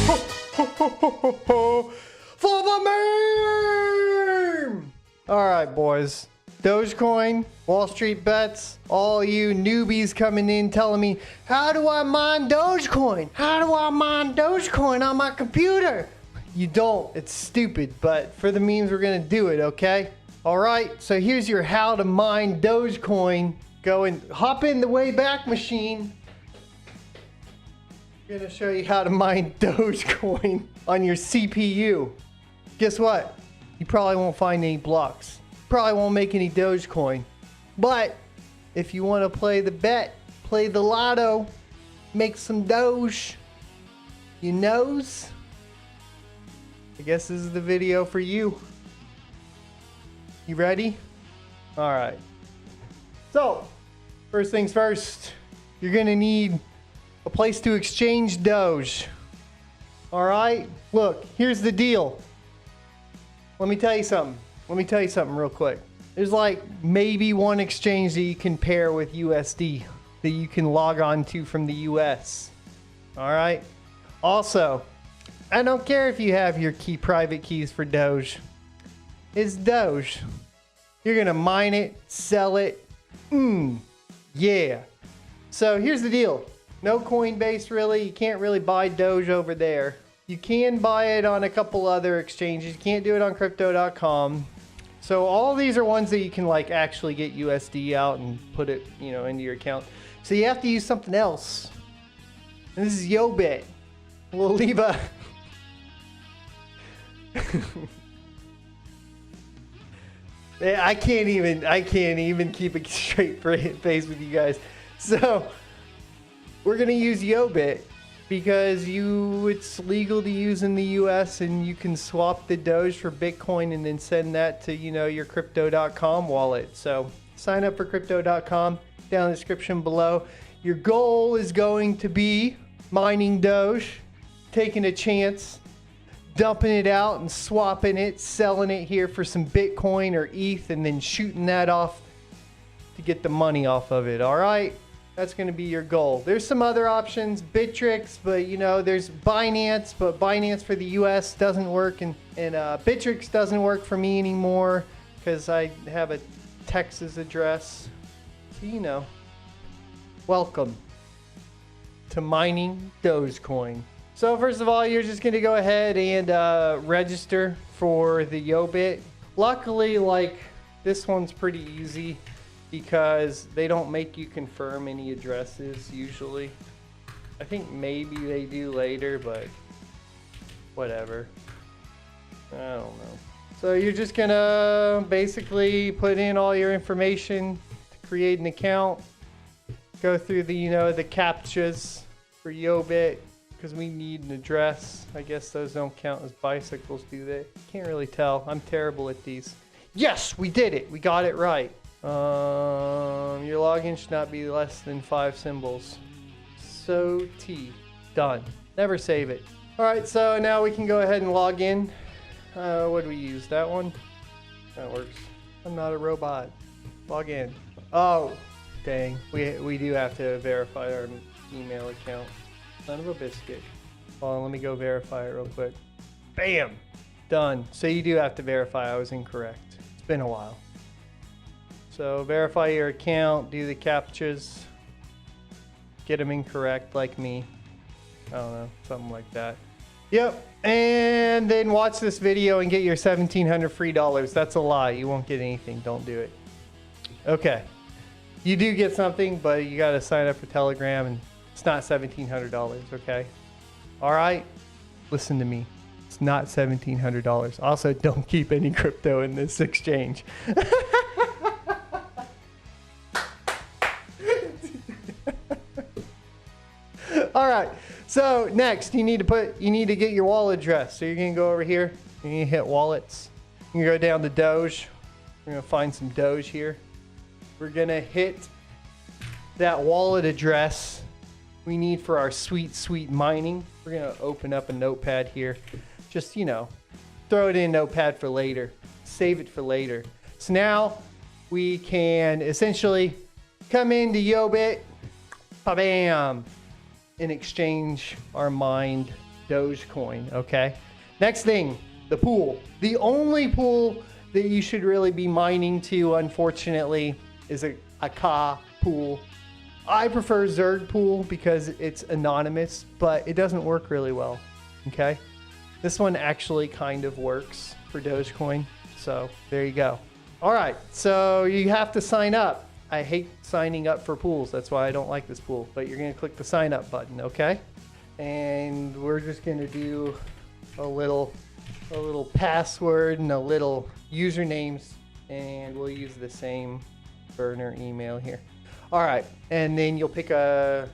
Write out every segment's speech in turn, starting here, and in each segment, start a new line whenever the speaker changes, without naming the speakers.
For the meme! Alright, boys. Dogecoin, Wall Street bets, all you newbies coming in telling me, how do I mine Dogecoin? How do I mine Dogecoin on my computer? You don't. It's stupid, but for the memes, we're going to do it, okay? Alright, so here's your how to mine Dogecoin. Go and hop in the Wayback Machine. I'm going to show you how to mine Dogecoin on your CPU. Guess what? You probably won't find any blocks. Probably won't make any Dogecoin. But if you want to play the bet, play the lotto, make some Doge, you knows? I guess this is the video for you. You ready? All right. So, first things first, you're going to need a place to exchange Doge. All right? Look, here's the deal. Let me tell you something. Let me tell you something real quick. There's like maybe one exchange that you can pair with USD that you can log on to from the US. All right? Also, I don't care if you have your private keys for Doge. It's Doge. You're going to mine it, sell it. Yeah. So here's the deal. No Coinbase really. You can't really buy Doge over there. You can buy it on a couple other exchanges. You can't do it on crypto.com. So all these are ones that you can like actually get USD out and put it, into your account. So you have to use something else. And this is YoBit. We'll leave a I can't even keep a straight face with you guys. So we're gonna use YoBit because it's legal to use in the US and you can swap the Doge for Bitcoin and then send that to your crypto.com wallet. So sign up for crypto.com down in the description below. Your goal is going to be mining Doge, taking a chance, dumping it out and swapping it, selling it here for some Bitcoin or ETH, and then shooting that off to get the money off of it. All right, that's going to be your goal. There's some other options, Bittrex, but there's Binance, but Binance for the US doesn't work, and Bittrex doesn't work for me anymore because I have a Texas address. So welcome to mining Dogecoin. So first of all, you're just going to go ahead and register for the YoBit. Luckily, this one's pretty easy because they don't make you confirm any addresses usually. I think maybe they do later, but whatever. I don't know. So you're just going to basically put in all your information to create an account. Go through the, the CAPTCHAs for YoBit. Because we need an address. I guess those don't count as bicycles, do they? Can't really tell. I'm terrible at these. Yes, we did it. We got it right. Your login should not be less than 5 symbols. So done. Never save it. All right, so now we can go ahead and log in. What do we use? That one? That works. I'm not a robot. Log in. Oh, dang. We do have to verify our email account. Son of a biscuit. Hold on, let me go verify it real quick. Bam! Done. So you do have to verify. I was incorrect. It's been a while. So verify your account, do the CAPTCHAs, get them incorrect like me. I don't know, something like that. Yep, and then watch this video and get your 1,700 free dollars. That's a lie. You won't get anything. Don't do it. Okay. You do get something, but you got to sign up for Telegram and it's not $1,700, okay? All right? Listen to me. It's not $1,700. Also, don't keep any crypto in this exchange. All right. So next, you need to get your wallet address. So you're gonna go over here. You're gonna hit wallets. You go down to Doge. We're gonna find some Doge here. We're gonna hit that wallet address we need for our sweet mining. We're gonna open up a notepad here. Just, throw it in notepad for later. Save it for later. So now we can essentially come into YoBit, bam, and exchange our mined Dogecoin, okay? Next thing, the pool. The only pool that you should really be mining to, unfortunately, is a Ka pool. I prefer Zerg pool because it's anonymous, but it doesn't work really well, okay? This one actually kind of works for Dogecoin, so there you go. All right, so you have to sign up. I hate signing up for pools. That's why I don't like this pool, but you're gonna click the sign up button, okay? And we're just gonna do a little password and a little usernames, and we'll use the same burner email here. All right, and then you'll pick a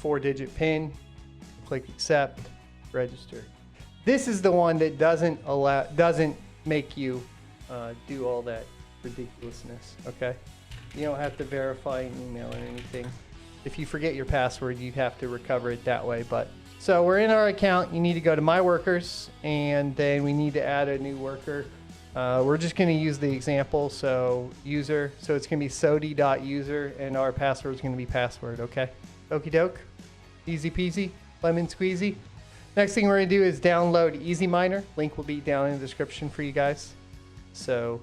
4-digit PIN, click accept, register. This is the one that doesn't make you do all that ridiculousness, okay? You don't have to verify an email or anything. If you forget your password, you'd have to recover it that way. But so we're in our account. You need to go to My Workers, and then we need to add a new worker. We're just going to use the example. So user. So it's going to be sodi.user, and our password is going to be password. Okay. Okie doke. Easy peasy. Lemon squeezy. Next thing we're going to do is download Easy Miner. Link will be down in the description for you guys. So,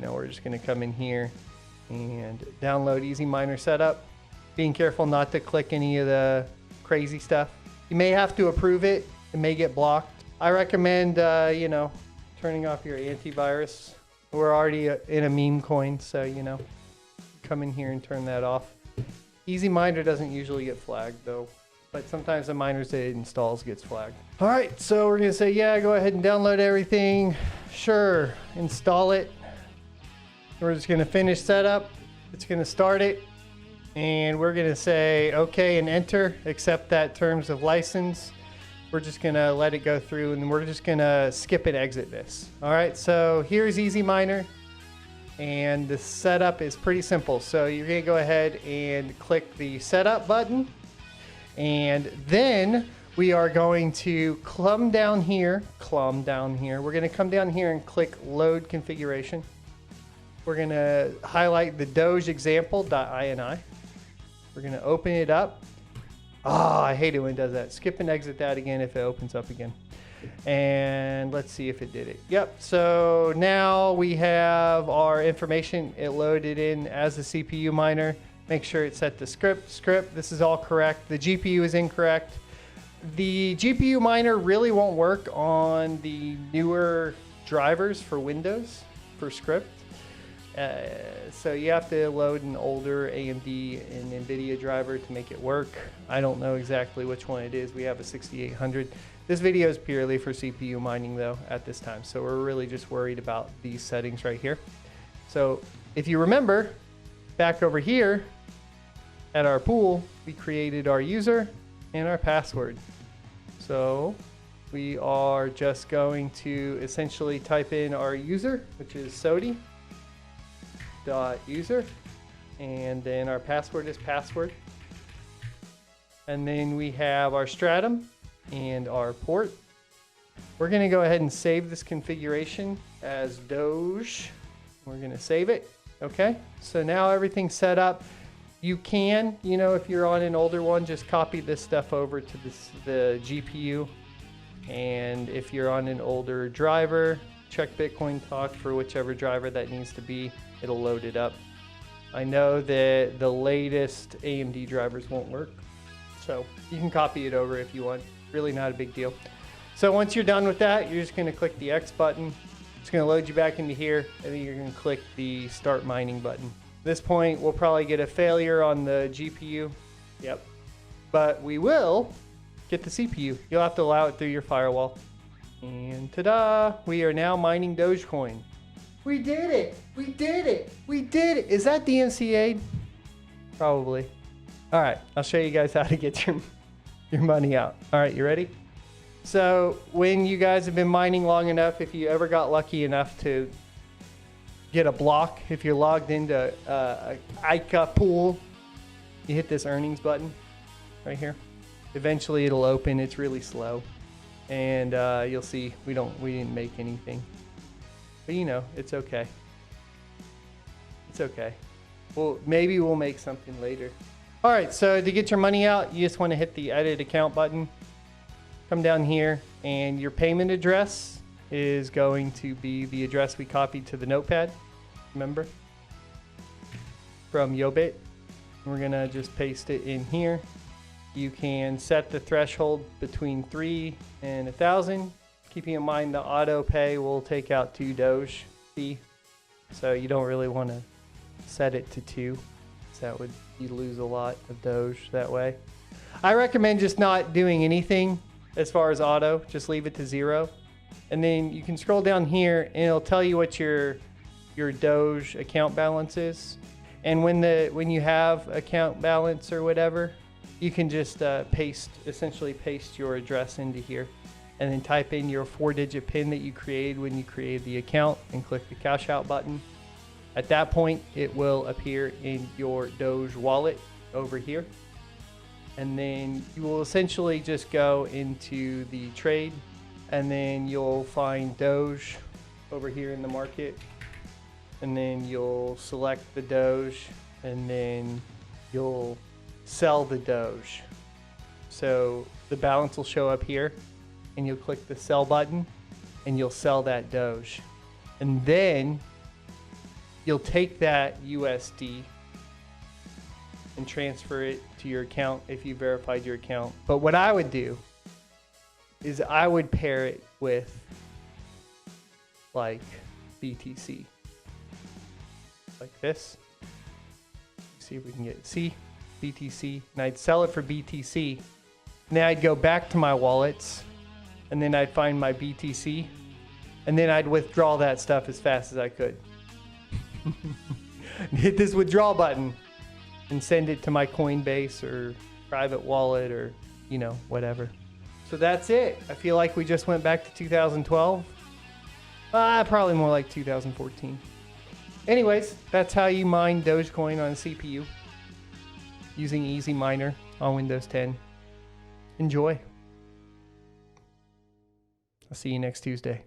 we're just going to come in here and download Easy Miner Setup. Being careful not to click any of the crazy stuff. You may have to approve it. It may get blocked. I recommend, turning off your antivirus. We're already in a meme coin, so, come in here and turn that off. Easy Miner doesn't usually get flagged, though. But sometimes the miners that it installs gets flagged. All right, so we're gonna say, yeah, go ahead and download everything. Sure, install it. We're just gonna finish setup. It's gonna start it. And we're gonna say, okay, and enter, accept that terms of license. We're just gonna let it go through, and we're just gonna skip and exit this. All right, so here's Easy Miner. And the setup is pretty simple. So you're gonna go ahead and click the setup button. And then we are going to come down here. We're going to come down here and click load configuration. We're going to highlight the Doge example.ini. We're going to open it up. I hate it when it does that. Skip and exit that again if it opens up again. And let's see if it did it. Yep. So now we have our information. It loaded in as a CPU miner. Make sure it's set to script. This is all correct. The GPU is incorrect. The GPU miner really won't work on the newer drivers for Windows for script. So you have to load an older AMD and NVIDIA driver to make it work. I don't know exactly which one it is. We have a 6800. This video is purely for CPU mining though at this time. So we're really just worried about these settings right here. So if you remember, back over here at our pool, we created our user and our password. So we are just going to essentially type in our user, which is sodi.user, and then our password is password. And then we have our stratum and our port. We're going to go ahead and save this configuration as Doge. We're going to save it. Okay, so now everything's set up. You can, if you're on an older one, just copy this stuff over to the GPU. And if you're on an older driver, check Bitcoin Talk for whichever driver that needs to be. It'll load it up. I know that the latest AMD drivers won't work, so you can copy it over if you want. Really not a big deal. So once you're done with that, you're just going to click the X button. It's going to load you back into here, and then you're going to click the Start Mining button. At this point, we'll probably get a failure on the GPU. Yep. But we will get the CPU. You'll have to allow it through your firewall. And ta-da! We are now mining Dogecoin. We did it! We did it! We did it! Is that DMCA? Probably. All right, I'll show you guys how to get your money out. All right, you ready? So when you guys have been mining long enough, if you ever got lucky enough to get a block, if you're logged into ICA pool, you hit this earnings button right here. Eventually it'll open. It's really slow, and you'll see we didn't make anything, but it's okay. It's okay. Well, maybe we'll make something later. All right, so to get your money out, you just want to hit the edit account button. come down here, and your payment address is going to be the address we copied to the notepad. Remember? From Yobit. We're gonna just paste it in here. You can set the threshold between 3 and 1,000. Keeping in mind the auto pay will take out 2 Doge fee. So you don't really want to set it to 2. So you lose a lot of Doge that way. I recommend just not doing anything as far as auto. Just leave it to 0. And then you can scroll down here and it'll tell you what your Doge account balance is. And when you have account balance or whatever, you can just essentially paste your address into here, and then type in your 4-digit PIN that you created when you created the account and click the cash out button. At that point, it will appear in your Doge wallet over here. And then you will essentially just go into the trade, and then you'll find Doge over here in the market. And then you'll select the Doge, and then you'll sell the Doge. So the balance will show up here, and you'll click the sell button, and you'll sell that Doge. And then you'll take that USD and transfer it to your account if you verified your account. But what I would do is I would pair it with like BTC. Like this. See if we can get BTC, and I'd sell it for BTC. And then I'd go back to my wallets, and then I'd find my BTC, and then I'd withdraw that stuff as fast as I could. Hit this withdraw button and send it to my Coinbase or private wallet or whatever. So that's it. I feel like we just went back to 2012. Probably more like 2014. Anyways, that's how you mine Dogecoin on a CPU using Easy Miner on Windows 10. Enjoy. I'll see you next Tuesday.